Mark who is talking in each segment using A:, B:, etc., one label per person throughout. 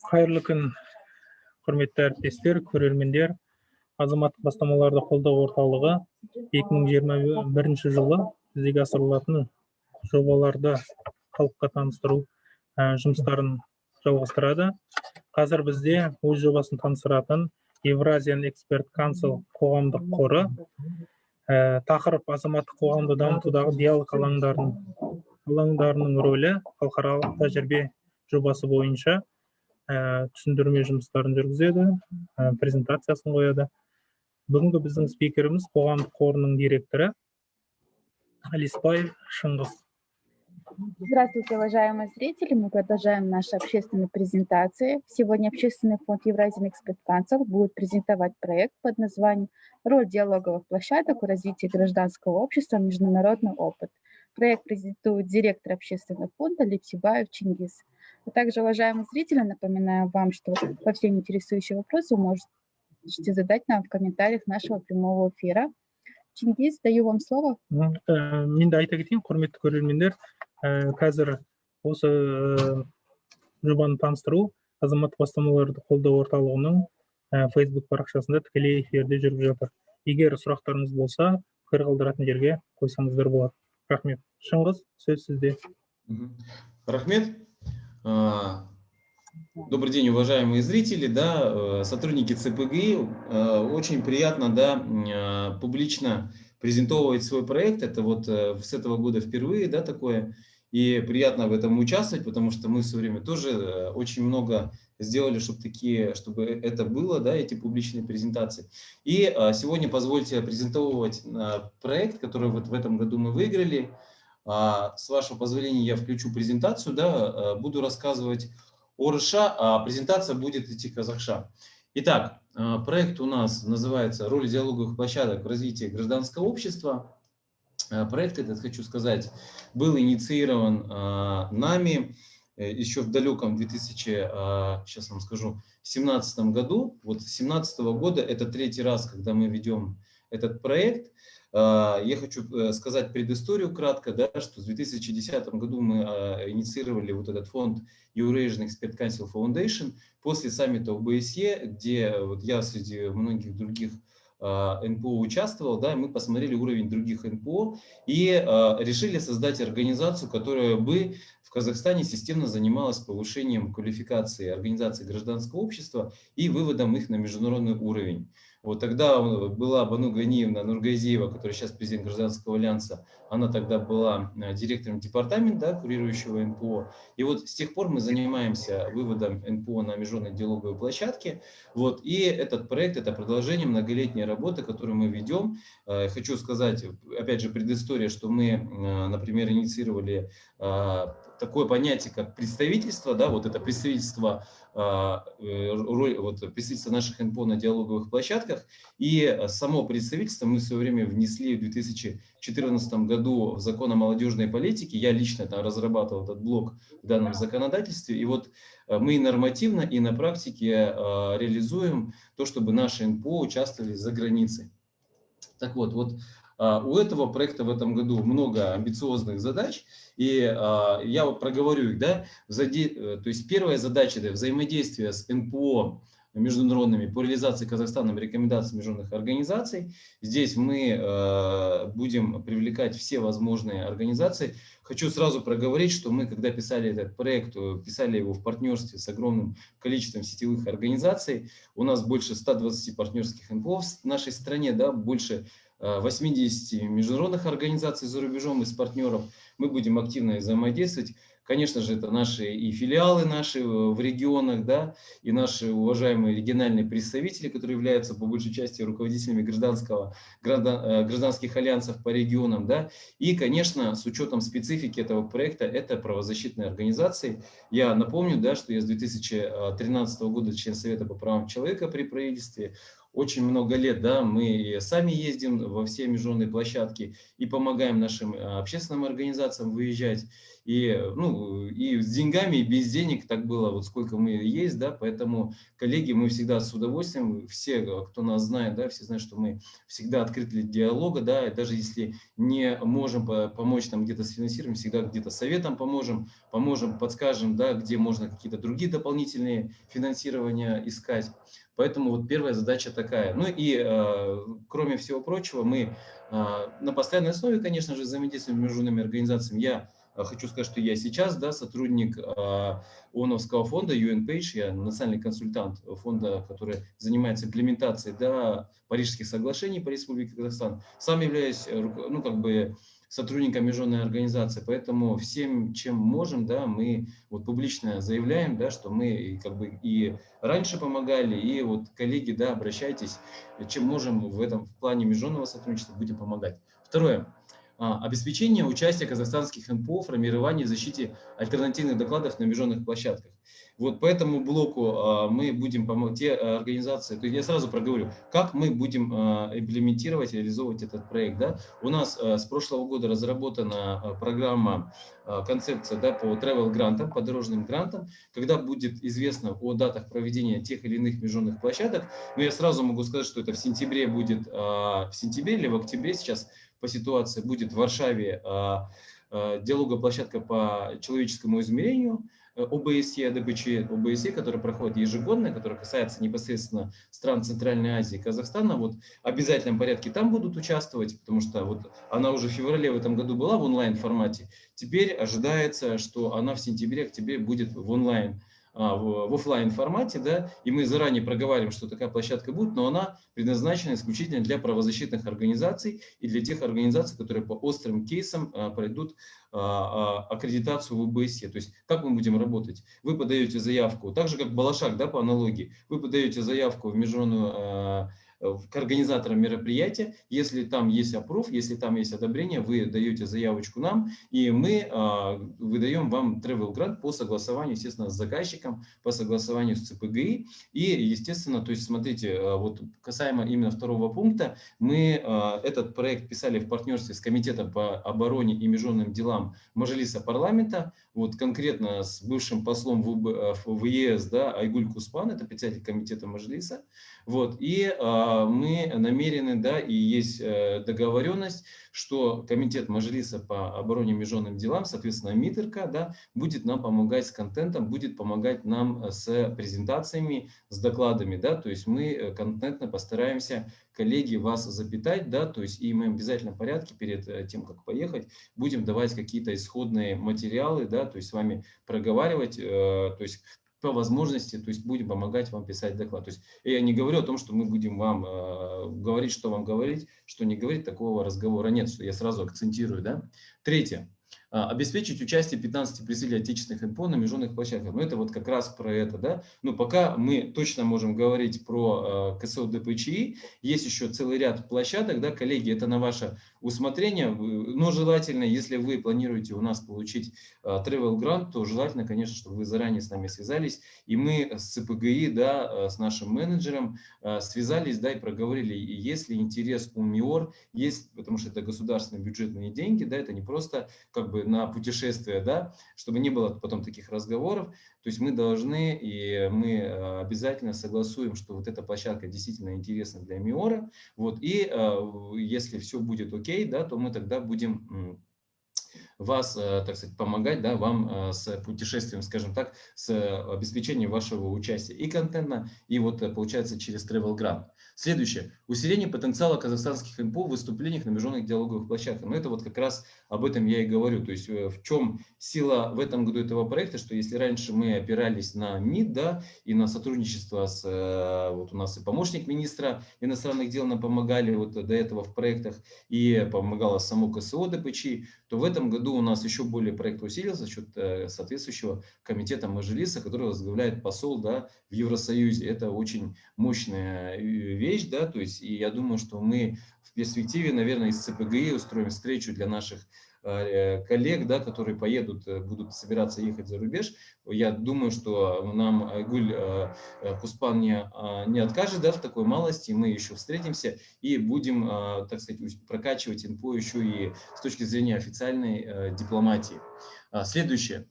A: Қайырлы күн, құрметті әріптестер, көрермендер. Азаматтық бастамаларды қолдау орталығы 2021 жылы жүзеге асырылатын жобаларды халыққа таныстыру жұмыстарын жалғастырады. Қазір бізде өз жобасын таныстыратын Евразиан Эксперт Council қоғамдық қоры, тақырып азаматтық қоғамды дамытудағы диалог алаңдарының рөлі халықаралық тәжірибе жобасы бойынша түсіндірме жұмыстарын жүргізеді, презентациясын қояды. Бүгінгі біздің спикеріміз қоғамдық қорының директоры Алиспаев Шыңғыс.
B: Здравствуйте, уважаемые зрители. Мы продолжаем наши общественные презентации. Сегодня Общественный фонд Евразиан Эксперт Council будет презентовать проект под названием «Роль диалоговых площадок в развитии гражданского общества. Международный опыт». Проект презентует директор общественного фонда Лепсибаев Чингис. А также, уважаемые зрители, напоминаю вам, что по всем интересующим вопросам вы можете задать нам в комментариях нашего прямого эфира. Чингис, даю вам слово.
A: Мен де айта кетейін, құрметті көрермендер, қазір осы жобаны таныстыру азаматтық бастамаларды қолдау орталығының Facebook парақшасында тікелей эфирде жүріп жатыр. Егер сұрақтарыңыз болса, пікір қалдыратын жерге қойсаңыздар болады. Рахмет. Шыңғыс, сөз сізде.
C: Рахмет. Добрый день, уважаемые зрители, да, сотрудники ЦПГИ. Очень приятно, да, публично презентовать свой проект. Это вот с этого года впервые, да, такое. И приятно в этом участвовать, потому что мы все время тоже очень много сделали, чтобы это было, да, эти публичные презентации. И сегодня позвольте презентовать проект, который вот в этом году мы выиграли. С вашего позволения я включу презентацию, да, буду рассказывать о РША, а презентация будет идти казахша. Итак, проект у нас называется «Роль диалоговых площадок в развитии гражданского общества». Проект этот, хочу сказать, был инициирован нами еще в далеком 2017 году. Вот с 2017 года это третий раз, когда мы ведем этот проект. Я хочу сказать предысторию кратко, да, что в 2010 году мы инициировали вот этот фонд Eurasian Expert Council Foundation после саммита ОБСЕ, где вот я среди многих других НПО участвовал, да, мы посмотрели уровень других НПО и решили создать организацию, которая бы в Казахстане системно занималась повышением квалификации организаций гражданского общества и выводом их на международный уровень. Вот тогда была Бану Ганиевна Нургазиева, которая сейчас президент Гражданского альянса, она тогда была директором департамента, да, курирующего НПО. И вот с тех пор мы занимаемся выводом НПО на международные диалоговые площадки. Вот, и этот проект – это продолжение многолетней работы, которую мы ведем. Хочу сказать, опять же, предыстория, что мы, например, инициировали такое понятие, как представительство, да, вот это представительство, представительство наших НПО на диалоговых площадках, и само представительство мы в свое время внесли в 2014 году в закон о молодежной политике. Я лично там разрабатывал этот блок в данном законодательстве, и вот мы и нормативно, и на практике реализуем то, чтобы наши НПО участвовали за границей. Так вот, у этого проекта в этом году много амбициозных задач, и я вот проговорю их, да. То есть первая задача – это взаимодействие с НПО международными по реализации Казахстаном рекомендаций международных организаций. Здесь мы будем привлекать все возможные организации. Хочу сразу проговорить, что мы, когда писали этот проект, писали его в партнерстве с огромным количеством сетевых организаций. У нас больше 120 партнерских НПО в нашей стране, да, больше 80 международных организаций за рубежом из партнеров. Мы будем активно взаимодействовать. Конечно же, это наши и филиалы наши в регионах, да, и наши уважаемые региональные представители, которые являются по большей части руководителями гражданских альянсов по регионам, да. И, конечно, с учетом специфики этого проекта, это правозащитные организации. Я напомню, да, что я с 2013 года член Совета по правам человека при правительстве. очень много лет, да, мы сами ездим во все международные площадки и помогаем нашим общественным организациям выезжать. И, ну, и с деньгами, и без денег так было, вот сколько мы есть, да, поэтому, коллеги, мы всегда с удовольствием, все, кто нас знает, да, все знают, что мы всегда открыты для диалога, да, и даже если не можем помочь там где-то с финансированием, всегда где-то советом поможем, подскажем, да, где можно какие-то другие дополнительные финансирования искать. Поэтому вот первая задача такая. Ну и кроме всего прочего, мы на постоянной основе, конечно же, взаимодействуем с международными организациями. Я хочу сказать, что я сейчас, да, сотрудник ООНовского фонда UNPage, я национальный консультант фонда, который занимается имплементацией, да, Парижских соглашений по Республике Казахстан. Сам являюсь, ну, как бы, сотрудником международной организации, поэтому всем, чем можем, да, мы вот публично заявляем, да, что мы как бы и раньше помогали, и вот, коллеги, да, обращайтесь, чем можем в этом в плане международного сотрудничества будем помогать. Второе. Обеспечение участия казахстанских НПО в формировании и защите альтернативных докладов на международных площадках. Вот по этому блоку мы будем помогать, те организации, то есть я сразу проговорю, как мы будем имплементировать, реализовывать этот проект. Да? У нас с прошлого года разработана программа, концепция, да, по travel грантам, по дорожным грантам, когда будет известно о датах проведения тех или иных международных площадок. Но я сразу могу сказать, что это в сентябре будет, в сентябре или в октябре сейчас по ситуации будет в Варшаве диалоговая площадка по человеческому измерению, ОБСЕ, ДБЧ ОБСЕ, которая проходит ежегодно, которая касается непосредственно стран Центральной Азии, Казахстана. Вот в обязательном порядке там будут участвовать, потому что вот она уже в феврале в этом году была в онлайн формате. Теперь ожидается, что она в сентябре-октябре будет в онлайн, в офлайн формате, да, и мы заранее проговариваем, что такая площадка будет, но она предназначена исключительно для правозащитных организаций и для тех организаций, которые по острым кейсам пройдут аккредитацию в ОБСЕ. То есть как мы будем работать? Вы подаете заявку, так же как Балашах, да, по аналогии, вы подаете заявку в международную к организаторам мероприятия, если там есть approve, если там есть одобрение, вы даете заявочку нам, и мы выдаем вам travel грант по согласованию, естественно, с заказчиком, по согласованию с ЦПГИ. И, естественно, то есть, смотрите, вот касаемо именно второго пункта, мы этот проект писали в партнерстве с Комитетом по обороне и международным делам Мажилиса парламента, вот конкретно с бывшим послом в ЕС, да, Айгуль Куспан, это председатель комитета Мажилиса. Вот, и мы намерены, да, и есть договоренность, что комитет Мажилиса по обороне и международным делам, соответственно, МИТРК, да, будет нам помогать с контентом, будет помогать нам с презентациями, с докладами, да, то есть мы контентно постараемся, коллеги, вас запитать, да, то есть и мы в обязательном порядке перед тем, как поехать, будем давать какие-то исходные материалы, да, то есть с вами проговаривать, то есть по возможности, то есть будем помогать вам писать доклад. То есть я не говорю о том, что мы будем вам говорить, что вам говорить, что не говорить, такого разговора нет, что я сразу акцентирую, да. Третье. Обеспечить участие 15 представителей отечественных НПО на международных площадках. Ну, это вот как раз про это, да. Но пока мы точно можем говорить про КСО ДПЧИ, есть еще целый ряд площадок, да, коллеги, это на ваше усмотрение, но желательно, если вы планируете у нас получить travel грант, то желательно, конечно, чтобы вы заранее с нами связались, и мы с ЦПГИ, да, с нашим менеджером связались, да, и проговорили, и если интерес у МИОР есть, потому что это государственные бюджетные деньги, да, это не просто как бы на путешествие, да, чтобы не было потом таких разговоров, то есть мы должны, и мы обязательно согласуем, что вот эта площадка действительно интересна для МИОРа, вот, и если все будет окей, да, то мы тогда будем вас, так сказать, помогать, да, вам с путешествием, скажем так, с обеспечением вашего участия и контента, и вот получается через Travel Grant. Следующее. Усиление потенциала казахстанских НПО в выступлениях на международных диалоговых площадках. Ну, это вот как раз об этом я и говорю. То есть в чем сила в этом году этого проекта, что если раньше мы опирались на МИД, да, и на сотрудничество с, вот у нас и помощник министра иностранных дел нам помогали вот до этого в проектах, и помогало само КСО ДПЧ, то в этом году у нас еще более проект усилился за счет соответствующего комитета Мажилиса, который возглавляет посол, да, в Евросоюзе. Это очень мощная вещь, да, то есть и я думаю, что мы в перспективе, наверное, из ЦПГИ устроим встречу для наших коллег, да, которые поедут, будут собираться ехать за рубеж. Я думаю, что нам Айгуль Куспан не откажет, да, в такой малости. Мы еще встретимся и будем, так сказать, прокачивать НПО еще и с точки зрения официальной дипломатии. Следующее.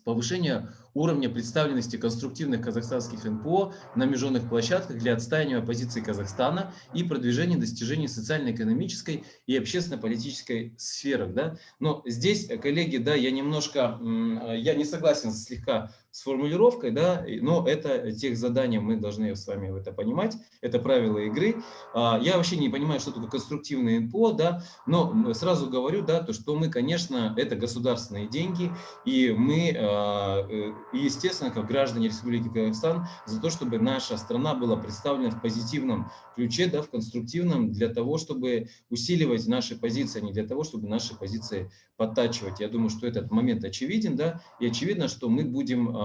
C: Повышение уровня представленности конструктивных казахстанских НПО на международных площадках для отстаивания позиции Казахстана и продвижения достижений социально-экономической и общественно-политической сферах. Да? Но здесь, коллеги, да, я не согласен слегка с формулировкой, да, но это тех задания, мы должны с вами это понимать, это правила игры. Я вообще не понимаю, что такое конструктивное НПО, да, но сразу говорю, да, то, что мы, конечно, это государственные деньги, и мы, естественно, как граждане Республики Казахстан, за то, чтобы наша страна была представлена в позитивном ключе, да, в конструктивном, для того, чтобы усиливать наши позиции, а не для того, чтобы наши позиции подтачивать. Я думаю, что этот момент очевиден, да, и очевидно, что мы будем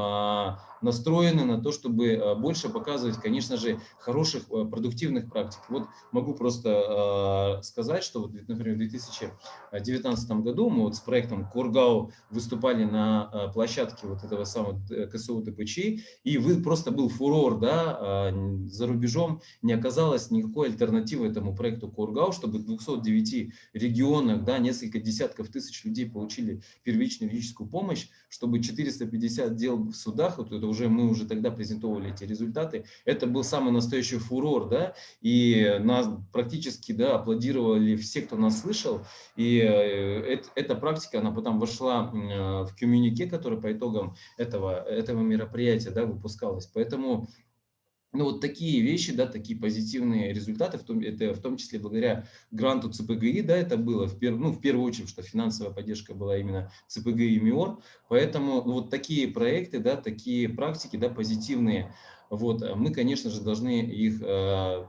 C: настроены на то, чтобы больше показывать, конечно же, хороших, продуктивных практик. Вот могу просто сказать, что, вот, например, в 2019 году мы вот с проектом Кургау выступали на площадке вот этого самого КСУ ДПЧ, и просто был фурор, да, за рубежом не оказалось никакой альтернативы этому проекту Кургау, чтобы в 209 регионах, да, несколько десятков тысяч людей получили первичную юридическую помощь, чтобы 450 дел в судах, вот это мы уже тогда презентовали эти результаты, это был самый настоящий фурор, да, и нас практически, да, аплодировали все, кто нас слышал, и эта практика, она потом вошла в коммюнике, который по итогам этого мероприятия, да, выпускалось, поэтому ну, вот такие вещи, да, такие позитивные результаты, это в том числе благодаря гранту ЦПГИ, да, это было, в первую очередь, что финансовая поддержка была именно ЦПГИ и МИОР, поэтому вот такие проекты, да, такие практики, да, позитивные, вот, мы, конечно же, должны их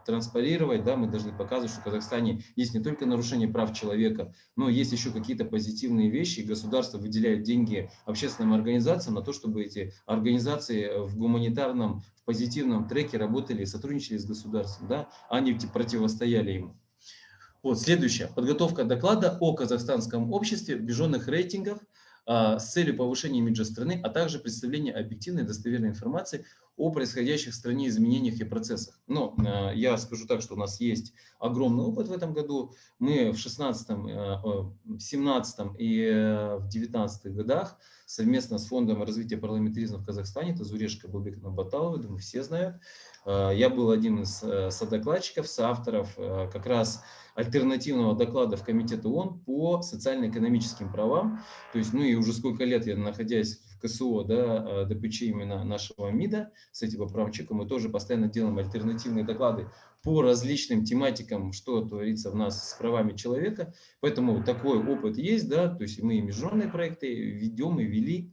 C: транспарировать, да, мы должны показывать, что в Казахстане есть не только нарушение прав человека, но есть еще какие-то позитивные вещи, и государство выделяет деньги общественным организациям на то, чтобы эти организации в гуманитарном, в позитивном треке работали и сотрудничали с государством, да, а не противостояли ему. Вот, следующее. Подготовка доклада о казахстанском обществе в международных рейтингах с целью повышения имиджа страны, а также представления объективной и достоверной информации о происходящих в стране изменениях и процессах. Но я скажу так, что у нас есть огромный опыт в этом году. Мы в 16, 17 и в 19 годах совместно с Фондом развития парламентаризма в Казахстане, это Зурешка Бабекна Баталова, думаю, все знают. Я был один из содокладчиков, соавторов как раз альтернативного доклада в Комитет ООН по социально-экономическим правам. То есть, ну и уже сколько лет я, находясь в КСО, да, ДПЧ именно нашего МИДа, с этим поправчиком, мы тоже постоянно делаем альтернативные доклады по различным тематикам, что творится в нас с правами человека. Поэтому такой опыт есть, да, то есть мы и международные проекты ведем и вели.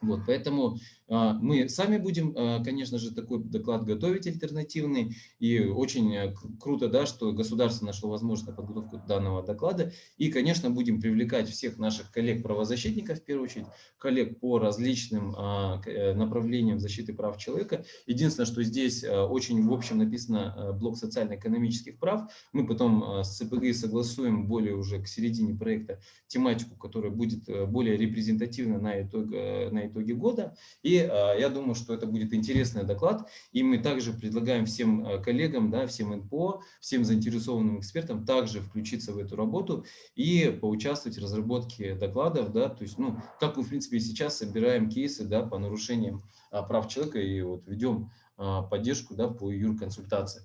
C: Вот, поэтому мы сами будем, конечно же, такой доклад готовить альтернативный. И очень круто, да, что государство нашло возможность на подготовку данного доклада. И, конечно, будем привлекать всех наших коллег-правозащитников, в первую очередь, коллег по различным направлениям защиты прав человека. Единственное, что здесь очень в общем написано блок социально-экономических прав. Мы потом с ЦПГИ согласуем более уже к середине проекта тематику, которая будет более репрезентативна на итоге года. И я думаю, что это будет интересный доклад. И мы также предлагаем всем коллегам, да, всем НПО, всем заинтересованным экспертам также включиться в эту работу и поучаствовать в разработке докладов. Да, то есть, ну, как мы, в принципе, сейчас собираем кейсы, да, по нарушениям прав человека и вот ведем поддержку, да, по юрконсультации.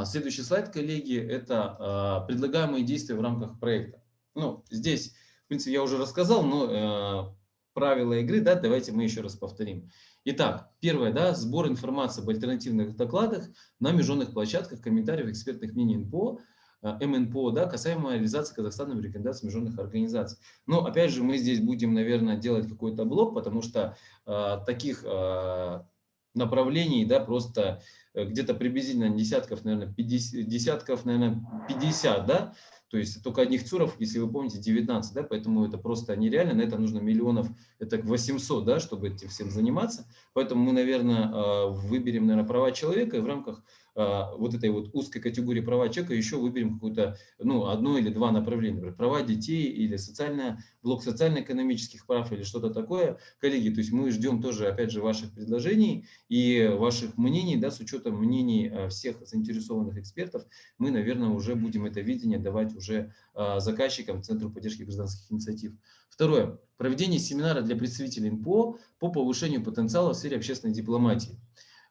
C: Следующий слайд, коллеги, это предлагаемые действия в рамках проекта. Ну, здесь, в принципе, я уже рассказал, но правила игры, да, давайте мы еще раз повторим. Итак, первое, да, сбор информации об альтернативных докладах на международных площадках, комментариев, экспертных мнений НПО, МНПО, да, касаемо реализации Казахстана в рекомендациях международных организаций. Но, опять же, мы здесь будем, наверное, делать какой-то блок, потому что таких направлений, да, просто где-то приблизительно десятков, наверное, 50, да, то есть только одних ЦУРов, если вы помните, 19, да, поэтому это просто нереально, на это нужно миллионов, это 800, да, чтобы этим всем заниматься, поэтому мы, наверное, выберем, наверное, права человека и в рамках вот этой вот узкой категории права человека еще выберем какое-то, ну, одно или два направления, например, права детей или блок социально-экономических прав или что-то такое. Коллеги, то есть мы ждем тоже, опять же, ваших предложений и ваших мнений, да, с учетом мнений всех заинтересованных экспертов, мы, наверное, уже будем это видение давать уже заказчикам, Центру поддержки гражданских инициатив. Второе. Проведение семинара для представителей НПО по повышению потенциала в сфере общественной дипломатии.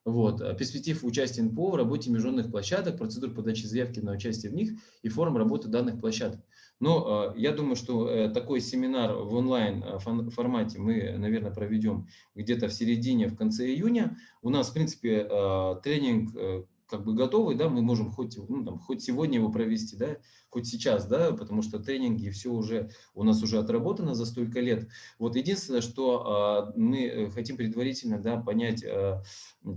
C: Вот. Перспектив участия НПО в работе международных площадок, процедур подачи заявки на участие в них и форм работы данных площадок. Но я думаю, что такой семинар в онлайн формате мы, наверное, проведем где-то в середине, в конце июня. У нас, в принципе, тренинг как бы готовый, да, мы можем хоть сегодня его провести, да, хоть сейчас, да, потому что тренинги все уже у нас уже отработано за столько лет. Вот единственное, что мы хотим предварительно, да, понять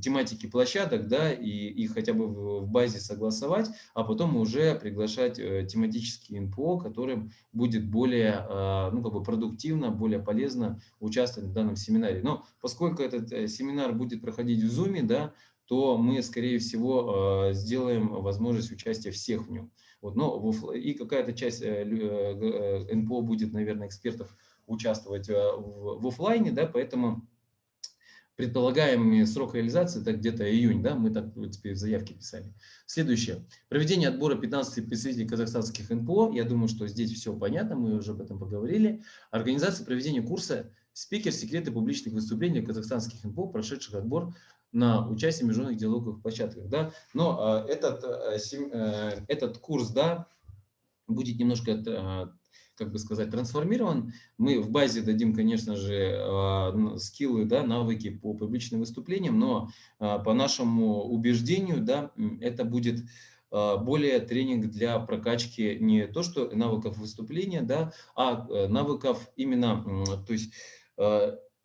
C: тематики площадок, да, и их хотя бы в базе согласовать, а потом уже приглашать тематические НПО, которым будет более, ну, как бы продуктивно, более полезно участвовать в данном семинаре. Но поскольку этот семинар будет проходить в Zoom, да, то мы, скорее всего, сделаем возможность участия всех в нем. Вот, но и какая-то часть НПО будет, наверное, экспертов участвовать в офлайне, да, поэтому предполагаемый срок реализации это где-то июнь, да, мы так, в принципе, в заявке писали. Следующее. Проведение отбора 15 представителей казахстанских НПО. Я думаю, что здесь все понятно, мы уже об этом поговорили. Организация проведения курса «Спикер. Секреты публичных выступлений казахстанских НПО, прошедших отбор на участие в международных диалоговых площадках». Да? Но этот курс, да, будет немножко, как бы сказать, трансформирован. Мы в базе дадим, конечно же, скиллы, да, навыки по публичным выступлениям, но по нашему убеждению, да, это будет более тренинг для прокачки не то, что навыков выступления, да, а навыков именно, то есть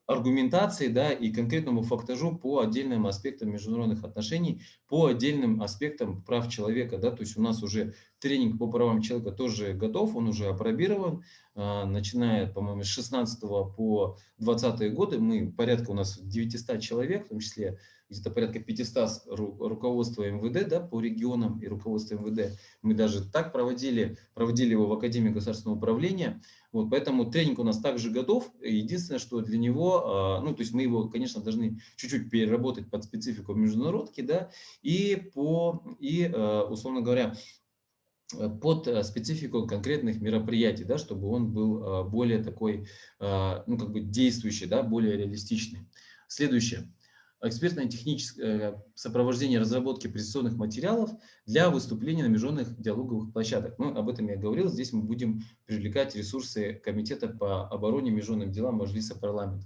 C: аргументации, да, и конкретному фактажу по отдельным аспектам международных отношений, по отдельным аспектам прав человека. Да, то есть у нас уже тренинг по правам человека тоже готов, он уже апробирован, начиная, по-моему, с 16 по 20 годы. Мы порядка у нас 900 человек, в том числе где-то порядка 500 руководства МВД, да, по регионам и руководства МВД. Мы даже так проводили его в Академии государственного управления. Вот, поэтому тренинг у нас также готов. Единственное, что для него, ну, то есть мы его, конечно, должны чуть-чуть переработать под специфику международки, да, и условно говоря, под специфику конкретных мероприятий, да, чтобы он был более такой, ну, как бы действующий, да, более реалистичный. Следующее. Экспертно-техническое сопровождение разработки презентационных материалов для выступления на международных диалоговых площадках. Ну, об этом я говорил. Здесь мы будем привлекать ресурсы Комитета по обороне и международным делам Маджлиса парламента.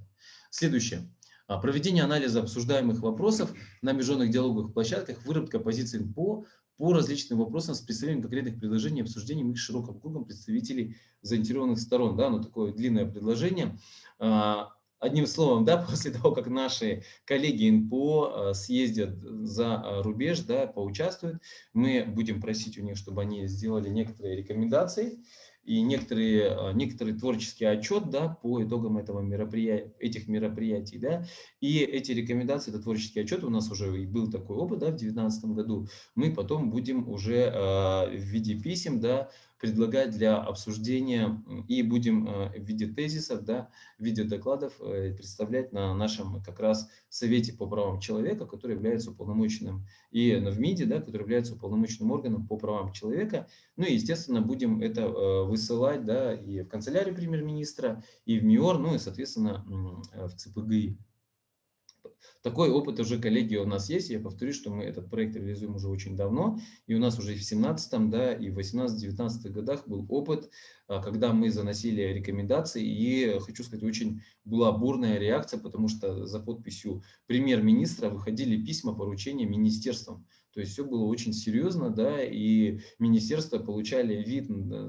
C: Следующее. Проведение анализа обсуждаемых вопросов на международных диалоговых площадках, выработка позиций по различным вопросам с представлением конкретных предложений и обсуждением их широким кругом представителей заинтересованных сторон. Да, ну, такое длинное предложение. Одним словом, да, после того, как наши коллеги НПО съездят за рубеж, да, поучаствуют, мы будем просить у них, чтобы они сделали некоторые рекомендации и некоторый творческий отчет, да, по итогам этих мероприятий. Да, и эти рекомендации, это творческий отчет, у нас уже и был такой опыт, да, в 2019 году, мы потом будем уже в виде писем, да, предлагать для обсуждения и будем в виде тезисов, да, в виде докладов представлять на нашем как раз Совете по правам человека, который является уполномоченным, и в МИДе, да, который является уполномоченным органом по правам человека. Ну и, естественно, будем это высылать, да, и в канцелярию премьер-министра, и в МИОР, ну и, соответственно, в ЦПГИ. Такой опыт уже, коллеги, у нас есть. Я повторюсь, что мы этот проект реализуем уже очень давно. И у нас уже и в 2017, да, и в 2018-2019 годах был опыт, когда мы заносили рекомендации. И, хочу сказать, очень была бурная реакция, потому что за подписью премьер-министра выходили письма, поручения министерствам. То есть все было очень серьезно, да, и министерства получали вид,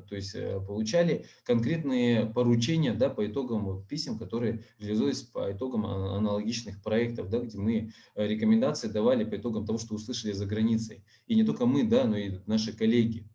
C: то есть получали конкретные поручения, да, по итогам писем, которые реализуются по итогам аналогичных проектов, да, где мы рекомендации давали по итогам того, что услышали за границей. И не только мы, да, но и наши коллеги.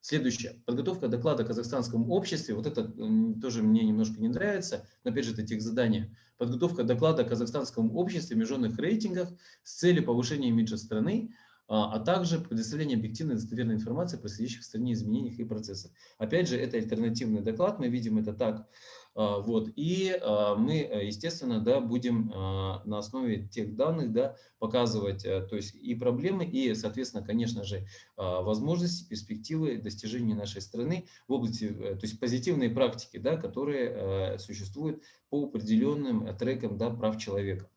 C: Следующее. Подготовка доклада о казахстанском обществе. Вот это тоже мне немножко не нравится, но опять же это техзадание. Подготовка доклада о казахстанском обществе в международных рейтингах с целью повышения имиджа страны, а также предоставление объективной и достоверной информации о происходящих в стране изменениях и процессах. Опять же, это альтернативный доклад, мы видим это так. Вот. И мы, естественно, да, будем на основе тех данных, да, показывать то есть и проблемы, и, соответственно, конечно же, возможности, перспективы достижения нашей страны в области, то есть позитивные практики, да, которые существуют по определенным трекам, да, прав человека.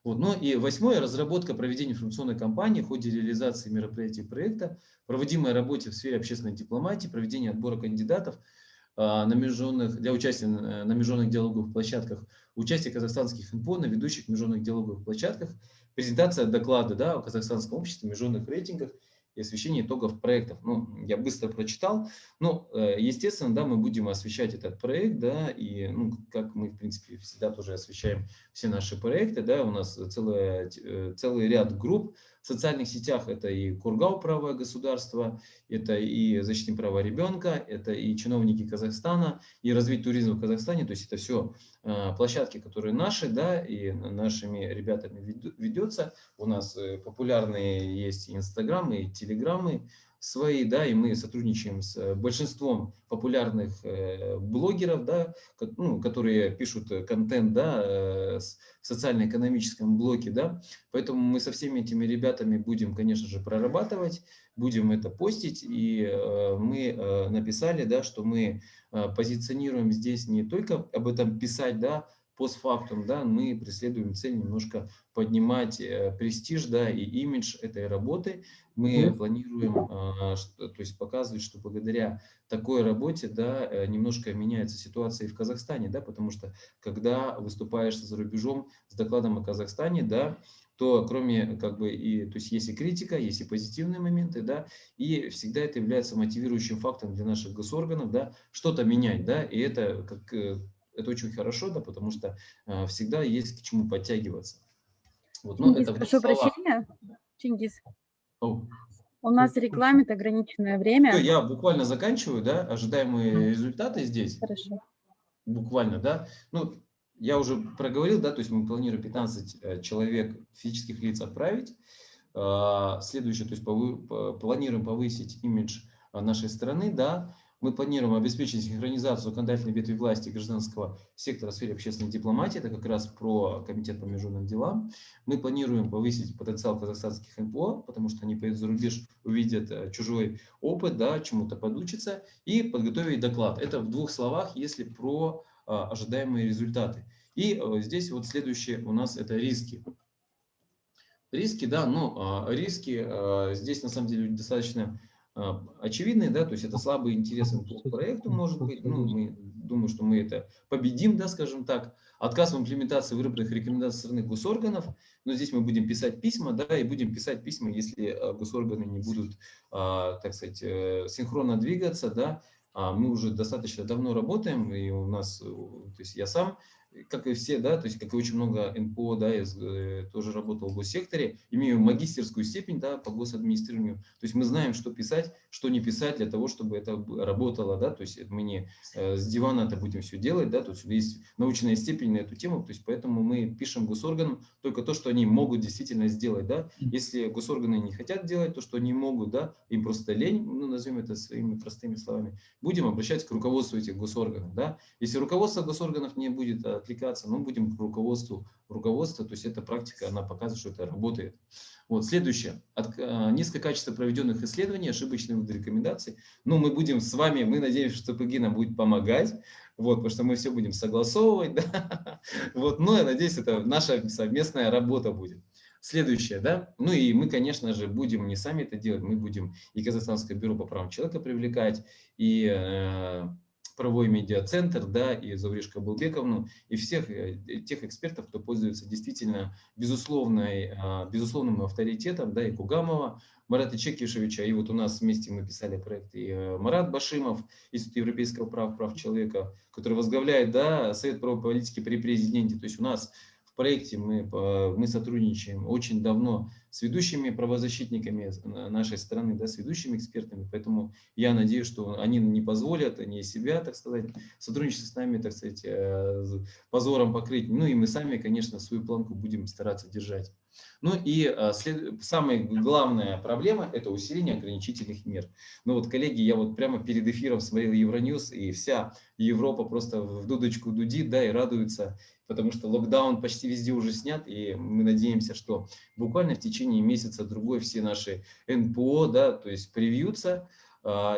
C: Вот. Ну и восьмое, разработка проведения информационной кампании в ходе реализации мероприятий проекта, проводимой работе в сфере общественной дипломатии, проведение отбора кандидатов для участия на международных диалоговых площадках, участие казахстанских НПО на ведущих международных диалоговых площадках, презентация доклада, да, о казахстанском обществе, международных рейтингах и освещение итогов проектов. Ну, я быстро прочитал. Ну, естественно, да, мы будем освещать этот проект, да, и, ну, как мы, в принципе, всегда тоже освещаем все наши проекты, да, у нас целый ряд групп в социальных сетях, это и Кургау правое государство, это и защитим права ребенка, это и чиновники Казахстана, и развить туризм в Казахстане, то есть это все площадки, которые наши, да, и нашими ребятами ведется. У нас популярные есть и Инстаграм, и Телеграмы свои, да, и мы сотрудничаем с большинством популярных блогеров, да, которые пишут контент, да, в социально-экономическом блоке, да, поэтому мы со всеми этими ребятами будем, конечно же, прорабатывать, будем это постить, и мы написали, да, что мы позиционируем здесь не только об этом писать, да, постфактум, да, мы преследуем цель немножко поднимать престиж, да, и имидж этой работы. Мы планируем, то есть показывать, что благодаря такой работе, да, немножко меняется ситуация и в Казахстане, да, потому что когда выступаешь за рубежом с докладом о Казахстане, да, то кроме как бы то есть есть и критика, есть и позитивные моменты, да, и всегда это является мотивирующим фактором для наших госорганов, да, что-то менять, да, и это это очень хорошо, да, потому что всегда есть к чему подтягиваться. Вот, но
B: Чингис,
C: это в двух
B: прошу
C: словах.
B: прощения. Чингис,
C: О,
B: у нас регламент, ограниченное время.
C: я буквально заканчиваю, да, ожидаемые результаты здесь,
B: Хорошо.
C: буквально, да. Ну, я уже проговорил, да, то есть мы планируем 15 человек физических лиц отправить. Следующее, то есть планируем повысить имидж нашей страны, да. Мы планируем обеспечить синхронизацию законодательной ветви власти гражданского сектора в сфере общественной дипломатии. Это как раз про Комитет по международным делам. Мы планируем повысить потенциал казахстанских НПО, потому что они поедут за рубеж, увидят чужой опыт, да, чему-то подучатся, и подготовить доклад. Это в двух словах, если про ожидаемые результаты. И здесь вот следующее у нас это риски. Риски, да, но риски здесь на самом деле достаточно очевидные, да, то есть это слабый интерес к проекту, может быть, ну, мы думаем, что мы это победим, да, скажем так, отказ в имплементации выработанных рекомендаций со стороны госорганов, но здесь мы будем писать письма, да, и будем писать письма, если госорганы не будут, так сказать, синхронно двигаться, да, мы уже достаточно давно работаем, и у нас, то есть я сам, как и все, да, то есть как и очень много НПО, да, я тоже работал в госсекторе, имею магистерскую степень, да, по госадминистрированию, то есть мы знаем, что писать, что не писать для того, чтобы это работало, да, то есть мы не с дивана это будем все делать, да, то есть есть научная степень на эту тему, то есть поэтому мы пишем госорганам только то, что они могут действительно сделать, да, если госорганы не хотят делать то, что они могут, да, им просто лень, ну, назовем это своими простыми словами, будем обращаться к руководству этих госорганов, да, если руководство госорганов не будет отвлекаться, но будем к руководству, то есть эта практика, она показывает, что это работает. Вот, следующее. Низкое качество проведенных исследований, ошибочные выводы рекомендаций. Ну, мы будем с вами, мы надеемся, что ПГИ нам будет помогать, вот, потому что мы все будем согласовывать, да, вот, но я надеюсь, это наша совместная работа будет. Следующее, да, ну и мы, конечно же, будем не сами это делать, мы будем и Казахстанское бюро по правам человека привлекать, и правовой медиацентр, да, и Зауриш Кабылбековну, и всех тех экспертов, кто пользуется действительно безусловным авторитетом, да, и Кугамова, Марата Чекишевича, и вот у нас вместе мы писали проект, и Марат Башимов, Институт европейского прав человека, который возглавляет, да, Совет правовой политики при президенте, то есть у нас в проекте мы сотрудничаем очень давно с ведущими правозащитниками нашей страны, да, с ведущими экспертами, поэтому я надеюсь, что они не позволят, они себя, так сказать, сотрудничество с нами, так сказать, позором покрыть, ну и мы сами, конечно, свою планку будем стараться держать. Ну и самая главная проблема – это усиление ограничительных мер. Ну вот, коллеги, я вот прямо перед эфиром смотрел Евроньюз, и вся Европа просто в дудочку дудит, да, и радуется, потому что локдаун почти везде уже снят, и мы надеемся, что буквально в течение месяца-другой все наши НПО, да, то есть привьются,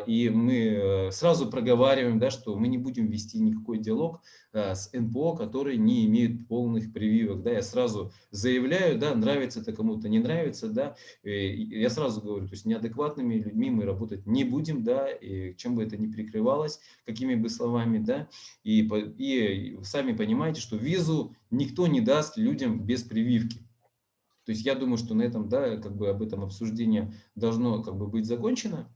C: и мы сразу проговариваем, да, что мы не будем вести никакой диалог с НПО, которые не имеют полных прививок. Да. Я сразу заявляю, да, нравится это кому-то, не нравится, да, я сразу говорю, то есть неадекватными людьми мы работать не будем, да, и чем бы это ни прикрывалось, какими бы словами, да, и сами понимаете, что визу никто не даст людям без прививки. То есть я думаю, что на этом, да, как бы об этом обсуждение должно как бы быть закончено.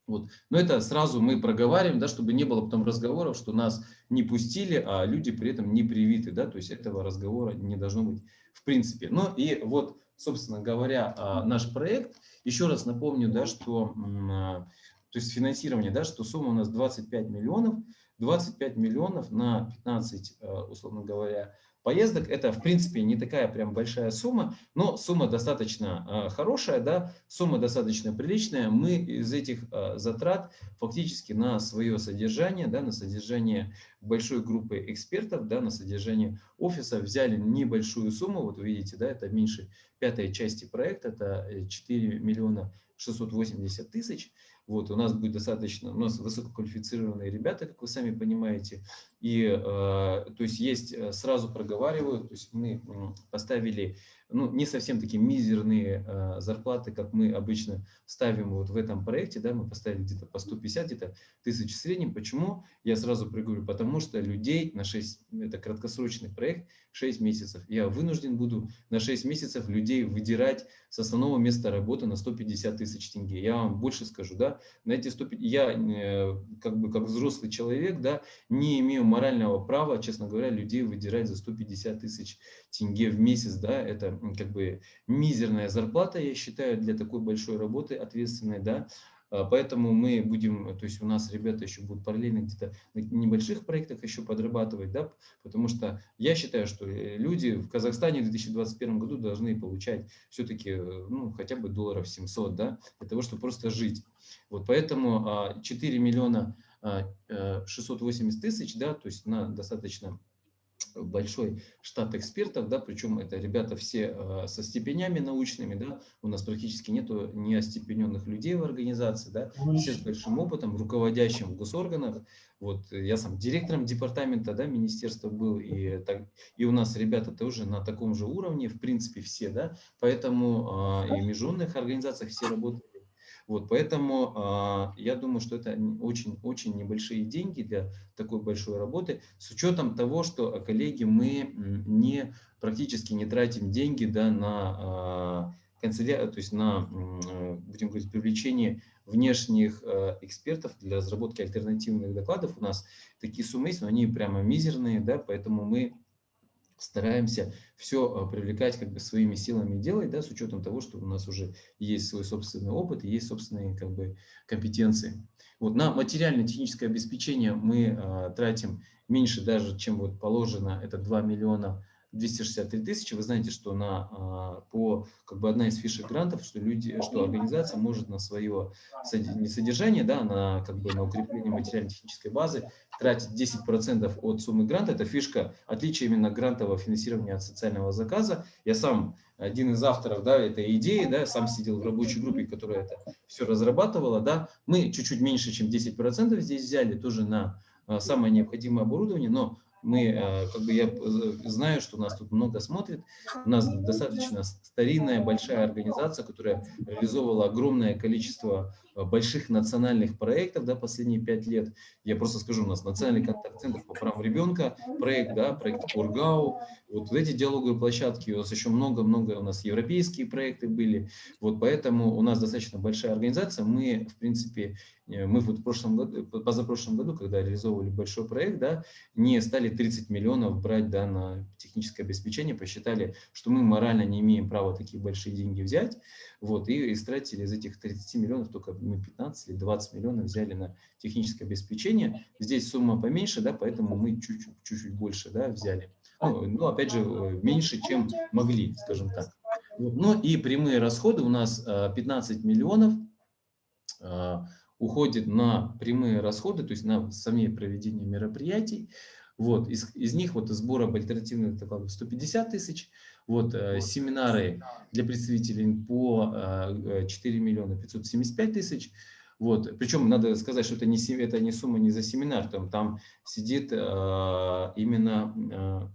C: Вот. Но это сразу мы проговариваем, да, чтобы не было потом разговоров, что нас не пустили, а люди при этом не привиты. Да, то есть этого разговора не должно быть в принципе. Ну и вот, собственно говоря, наш проект. Еще раз напомню, да, что то есть финансирование, да, что сумма у нас 25 миллионов. 25 миллионов на 15, условно говоря, поездок. Это, в принципе, не такая прям большая сумма, но сумма достаточно хорошая, да, сумма достаточно приличная. Мы из этих затрат фактически на свое содержание, да, на содержание большой группы экспертов, да, на содержание офиса взяли небольшую сумму. Вот вы видите, да, это меньше пятой части проекта, это 4 миллиона 680 тысяч. Вот, у нас будет достаточно, у нас высококвалифицированные ребята, как вы сами понимаете, и то есть сразу проговариваю, то есть мы поставили, ну, не совсем такие мизерные зарплаты, как мы обычно ставим вот в этом проекте, да, мы поставили где-то по 150 где-то тысяч в среднем. Почему? Я сразу проговорю, потому что людей на 6, это краткосрочный проект, 6 месяцев. Я вынужден буду на 6 месяцев людей выдирать с основного места работы на 150 тысяч тенге. Я вам больше скажу, да, на эти 150, я как бы как взрослый человек, да, не имею морального права, честно говоря, людей выдирать за 150 тысяч тенге в месяц, да, это как бы мизерная зарплата, я считаю, для такой большой работы ответственной, да. Поэтому мы будем, то есть у нас ребята еще будут параллельно где-то на небольших проектах еще подрабатывать, да, потому что я считаю, что люди в Казахстане в 2021 году должны получать все-таки, ну, хотя бы долларов 700, да, для того, чтобы просто жить. Вот поэтому 4 миллиона 680 тысяч, да, то есть на достаточно большой штат экспертов, да, причем это ребята все со степенями научными, да, у нас практически нету неостепененных людей в организации, да, все с большим опытом, руководящим в госорганах. Вот я сам директором департамента, да, министерства был, и у нас ребята тоже на таком же уровне, в принципе, все, да, поэтому и в международных организациях все работают. Вот, поэтому я думаю, что это очень-очень небольшие деньги для такой большой работы, с учетом того, что, коллеги, мы практически не тратим деньги, да, на канцелярию, то есть на, будем говорить, привлечение внешних экспертов для разработки альтернативных докладов. У нас такие суммы есть, но они прямо мизерные, да, поэтому мы стараемся все привлекать как бы своими силами делать, да, с учетом того, что у нас уже есть свой собственный опыт и есть собственные как бы компетенции. Вот, на материально-техническое обеспечение мы тратим меньше даже, чем вот положено, это 2 миллиона 263 тысячи. Вы знаете, что по как бы одна из фишек грантов, что организация может на свое не содержание, да, на как бы на укрепление материально-технической базы тратить 10% от суммы гранта. Это фишка, отличие именно грантового финансирования от социального заказа. Я сам один из авторов, да, этой идеи, да, сам сидел в рабочей группе, которая это все разрабатывала, да. Мы чуть-чуть меньше, чем 10% здесь взяли, тоже на самое необходимое оборудование, но мы, как бы я знаю, что нас тут много смотрит, у нас достаточно старинная, большая организация, которая реализовывала огромное количество больших национальных проектов, да, последние 5 лет. Я просто скажу, у нас национальный контакт-центр по правам ребенка, проект, да, проект Кургау, вот эти диалоговые площадки, у нас еще много-много, у нас европейские проекты были, вот поэтому у нас достаточно большая организация, мы, в принципе, мы вот в прошлом году, позапрошлом году, когда реализовывали большой проект, да, не стали 30 миллионов брать, да, на техническое обеспечение, посчитали, что мы морально не имеем права такие большие деньги взять, вот, и истратили из этих 30 миллионов только мы 15 или 20 миллионов взяли на техническое обеспечение. Здесь сумма поменьше, да, поэтому мы чуть-чуть больше, да, взяли. Ну, опять же, меньше, чем могли, скажем так. Ну и прямые расходы у нас 15 миллионов уходит на прямые расходы, то есть на сами проведение мероприятий. Вот, из них вот сбор об альтернативных докладах 150 тысяч, вот, семинары для представителей по 4 миллиона 575 тысяч. Вот, причем надо сказать, что это не сумма не за семинар, там сидит именно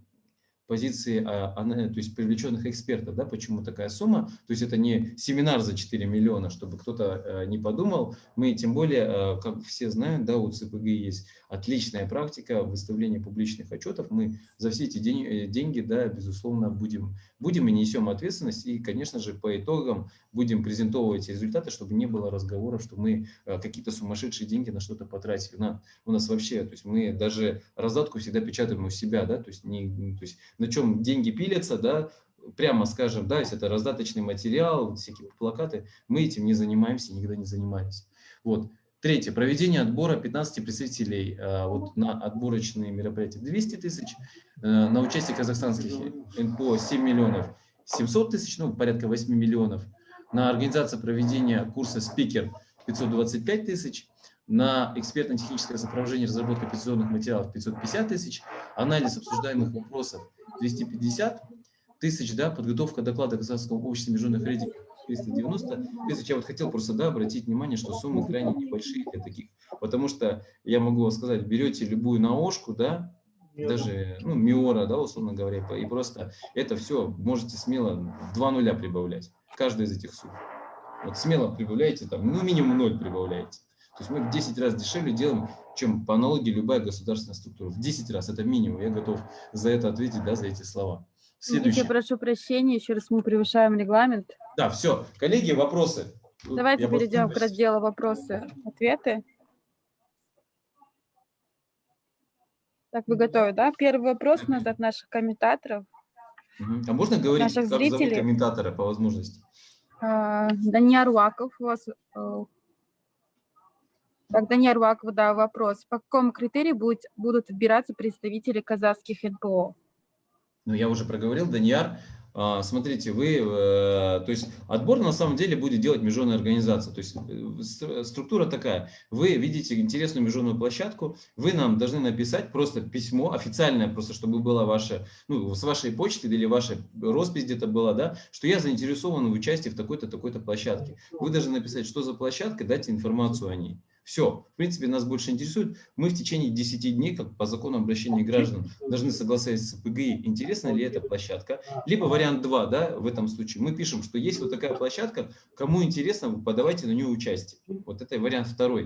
C: позиции, то есть привлеченных экспертов, да, почему такая сумма, то есть это не семинар за 4 миллиона, чтобы кто-то не подумал, мы тем более, как все знают, да, у ЦПГ есть отличная практика выставления публичных отчетов, мы за все эти деньги, да, безусловно, будем и несем ответственность, и, конечно же, по итогам будем презентовывать результаты, чтобы не было разговоров, что мы какие-то сумасшедшие деньги на что-то потратили. У нас вообще, то есть мы даже раздатку всегда печатаем у себя, да, то есть на чем деньги пилятся, да, прямо скажем, да, если это раздаточный материал, всякие плакаты, мы этим не занимаемся, никогда не занимались. Вот. Третье. Проведение отбора 15 представителей вот, на отборочные мероприятия 200 тысяч, на участие казахстанских НПО 7 миллионов 700 тысяч, ну, порядка 8 миллионов, на организацию проведения курса «Спикер» 525 тысяч, на экспертно-техническое сопровождение разработки презентационных материалов 550 тысяч, анализ обсуждаемых вопросов 250 тысяч, да, подготовка доклада Казахстанского общества международных рейтингов 390 тысяч. Я вот хотел просто, да, обратить внимание, что суммы крайне небольшие для таких, потому что я могу сказать, берете любую наошку, да, даже, ну, Миора, да, условно говоря, и просто это все можете смело 2 нуля прибавлять, каждая из этих сумм. Вот смело прибавляете, там, ну, минимум 0 прибавляете. То есть мы в 10 раз дешевле делаем, чем по аналогии любая государственная структура. В 10 раз, это минимум. Я готов за это ответить, да, за эти слова. Следующее.
B: Я прошу прощения, еще раз мы превышаем регламент.
C: Да, все. Коллеги, вопросы?
B: Давайте перейдем к разделу «Вопросы-ответы». Так, вы готовы, да? Первый вопрос у нас от наших комментаторов.
C: А можно говорить,
B: наших
C: как зовут
B: зрителей.
C: комментатора по возможности?
B: Данияр Ваков у вас. Так, Данияр Ваков, да, вопрос. По какому критерию будут отбираться представители казахских НПО?
C: Ну, я уже проговорил, Данияр. Смотрите, то есть отбор на самом деле будет делать международная организация. То есть структура такая. Вы видите интересную международную площадку, вы нам должны написать просто письмо официальное, просто чтобы было ваше, ну, с вашей почты или ваша роспись где-то была, да, что я заинтересован в участии в такой-то, такой-то площадке. Вы должны написать, что за площадка, дать информацию о ней. Все, в принципе, нас больше интересует. Мы в течение 10 дней, как по закону обращения граждан, должны согласовать с ПГИ, интересна ли эта площадка. Либо вариант 2, да, в этом случае. Мы пишем, что есть вот такая площадка, кому интересно, подавайте на нее участие. Вот это вариант 2.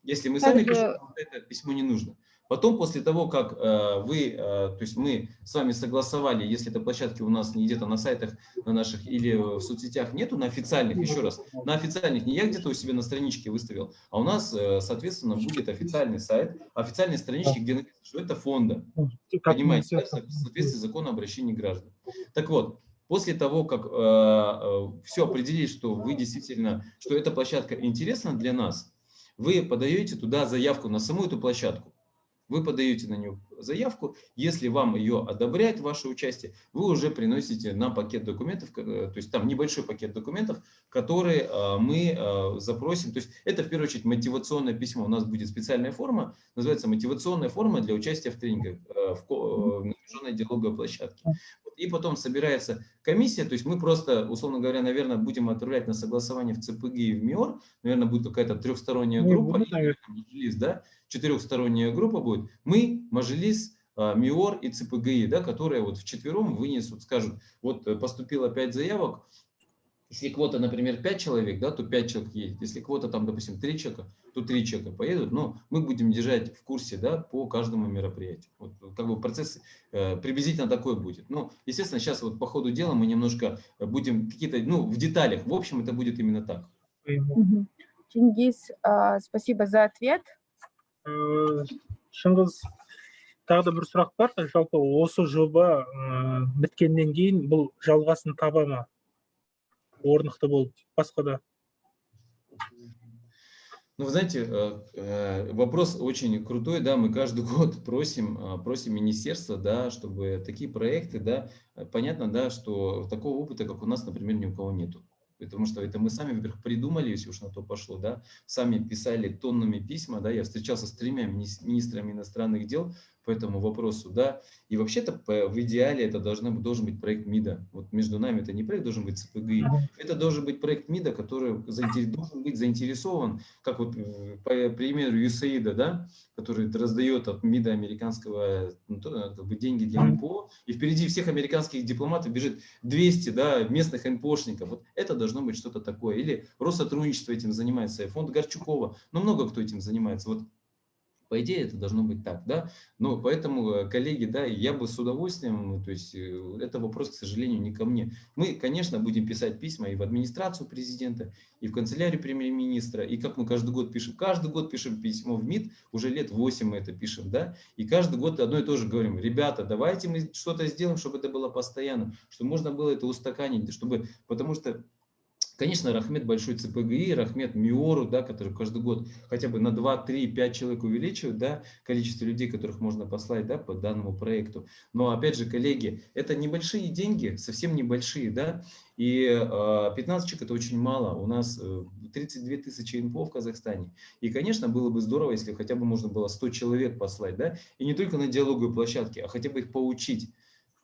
C: Если мы сами пишем, это письмо не нужно. Потом, после того, как то есть мы с вами согласовали, если этой площадки у нас не где-то на сайтах на наших или в соцсетях нету, на официальных, еще раз, на официальных, не я где-то у себя на страничке выставил, а у нас, соответственно, будет официальный сайт, официальные странички, где написано, что это фонда. Понимаете, в соответствии с законом обращения граждан. Так вот, после того, как все определили, что вы действительно, что эта площадка интересна для нас, вы подаете туда заявку на саму эту площадку. Вы подаете на нее заявку, если вам ее одобряет, ваше участие, вы уже приносите нам пакет документов, то есть там небольшой пакет документов, которые мы запросим. То есть это в первую очередь мотивационное письмо. У нас будет специальная форма, называется мотивационная форма для участия в тренингах в международной диалоговой площадке. И потом собирается комиссия, то есть мы просто, условно говоря, наверное, будем отправлять на согласование в ЦПГ и в МИОР, наверное, будет какая-то трехсторонняя группа, да, четырехсторонняя группа будет. Мы, Мажилис, МИОР и ЦПГИ, да, которые вот вчетвером вынесут, скажут, вот поступило 5 заявок, если квота, например, 5 человек, да, то 5 человек едет. Если квота там, допустим, 3 человека, то 3 человека поедут. Но мы будем держать в курсе, да, по каждому мероприятию. Вот, как бы процесс приблизительно такой будет. Ну, естественно, сейчас вот по ходу дела мы немножко будем какие-то, ну, в деталях. В общем, это будет именно так.
B: Чингиз, спасибо за ответ.
A: Шыңғыз, тағы да бір сұрақ бар. Жалпы осы жоба біткеннен кейін бұл жалғасын таба ма? Орнықты болып басқа да.
C: Ну, вы знаете, вопрос очень крутой, да, мы каждый год просим министерство, да, чтобы такие проекты, да, понятно, да, что такого опыта, как у нас, например, ни у кого нету. Потому что это мы сами, во-первых, придумали, если уж на то пошло, да, сами писали тоннами письма, да, я встречался с 3 министрами иностранных дел по этому вопросу, да, и вообще-то в идеале это должен быть проект МИДа. Вот между нами это не проект должен быть ЦПГИ, это должен быть проект МИДа, который должен быть заинтересован, как вот по примеру USAID, да, который раздает от МИДа американского как бы деньги для НПО, и впереди всех американских дипломатов бежит 200, да, местных НПОшников. Вот это должно быть что-то такое. Или Россотрудничество этим занимается, фонд Горчукова, ну много кто этим занимается. Вот по идее, это должно быть так, да. Но поэтому, коллеги, да, я бы с удовольствием, то есть это вопрос, к сожалению, не ко мне. Мы, конечно, будем писать письма и в администрацию президента, и в канцелярию премьер-министра, и как мы каждый год пишем письмо в МИД, уже лет 8 мы это пишем, да, и каждый год одно и то же говорим: ребята, давайте мы что-то сделаем, чтобы это было постоянно, чтобы можно было это устаканить, чтобы, потому что, конечно, Рахмет большой ЦПГИ, Рахмет МИОРу, да, который каждый год хотя бы на 2, 3, 5 человек увеличивает, да, количество людей, которых можно послать, да, по данному проекту. Но опять же, коллеги, это небольшие деньги, совсем небольшие, да, и 15 человек это очень мало. У нас 32 тысячи НПО в Казахстане. И, конечно, было бы здорово, если хотя бы можно было 100 человек послать, да, и не только на диалоговой площадке, а хотя бы их поучить.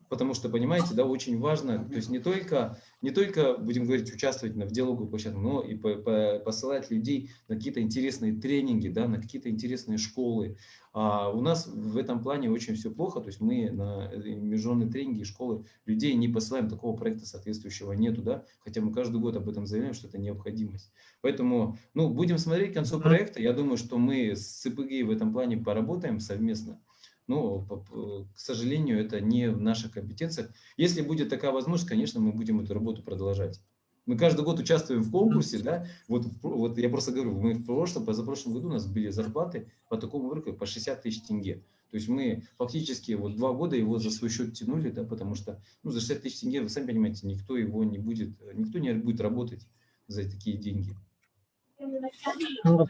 C: Потому что, понимаете, да, очень важно, то есть не только, будем говорить, участвовать в диалоговой площадке, но и посылать людей на какие-то интересные тренинги, да, на какие-то интересные школы. А у нас в этом плане очень все плохо, то есть мы на международные тренинги и школы людей не посылаем, такого проекта соответствующего нету, да, хотя мы каждый год об этом заявляем, что это необходимость. Поэтому, ну, будем смотреть к концу проекта, я думаю, что мы с ЦПГИ в этом плане поработаем совместно. Но, к сожалению, это не в наших компетенциях. Если будет такая возможность, конечно, мы будем эту работу продолжать. Мы каждый год участвуем в конкурсе, да, вот я просто говорю, мы в прошлом, позапрошлом году у нас были зарплаты по такому уровню по 60 тысяч тенге. То есть мы фактически вот 2 года его за свой счет тянули, да, потому что, ну, за 60 тысяч тенге, вы сами понимаете, никто не будет работать за такие деньги.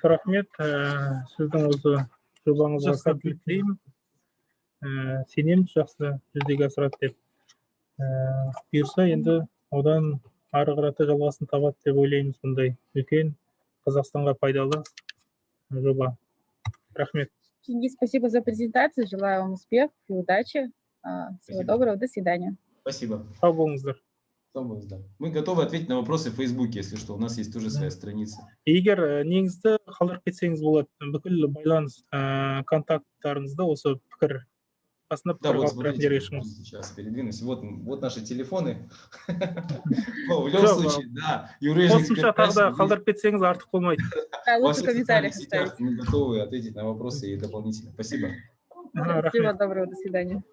A: Рахмет, сіздің осы жобаңызға сәттілік тілеймін. Сенемін, жақсы жүзеге асырады деп. Бұйырса, енді одан ары қарата жалғасын табады деп ойлаймыз, бұндай үлкен Қазақстанға пайдалы жоба. Рахмет.
B: Чингис, спасибо за презентацию. Желаю вам успехов и удачи. Всего доброго, до свидания.
C: Спасибо.
A: Сау болыңыздар.
C: Мы готовы ответить на вопросы в Фейсбуке, если что. У нас есть тоже своя страница.
A: Егер негізді қалдырып кетсеңіз болады, бүкіл байланыс контакттарыңызды осы пікір астына
C: Да,
A: пікір
C: вот
A: қалдыратын
C: смотрите,
A: жерге шығыңыз.
C: сейчас передвинусь. Вот наши телефоны. В любом случае, да.
A: Қосымша тағы да қалдырып кетсеңіз артық болмайды.
B: Лучше в комментариях оставить.
C: Мы готовы ответить на вопросы и дополнительно. Спасибо.
B: Всего доброго, до свидания.